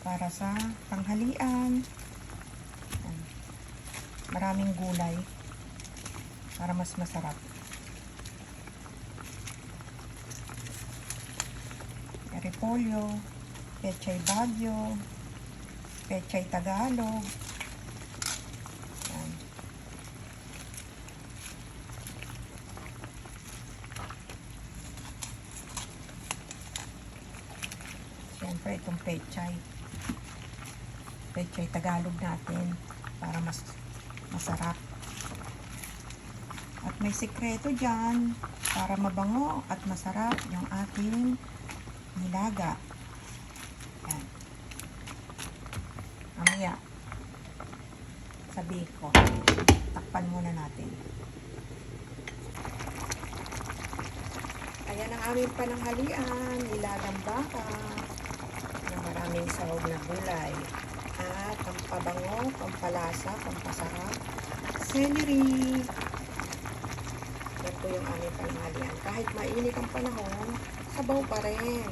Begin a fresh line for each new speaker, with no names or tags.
para sa tanghalian. Maraming gulay para mas masarap. Repolyo, pechay Baguio, pechay Tagalog. Yan. Siyempre itong pechay Tagalog natin para mas masarap. At may sikreto dyan para mabango at masarap yung ating nilaga. Yan. Mamaya sabihin ko. Takpan muna natin. Ayan ang aming pananghalian. Nilagang baka na maraming sahog na gulay. At ang pabango, pampalasa, pampasarap, celery. Yan po yung aming pananghalian. Kahit mainit ang panahon, sabaw pa rin.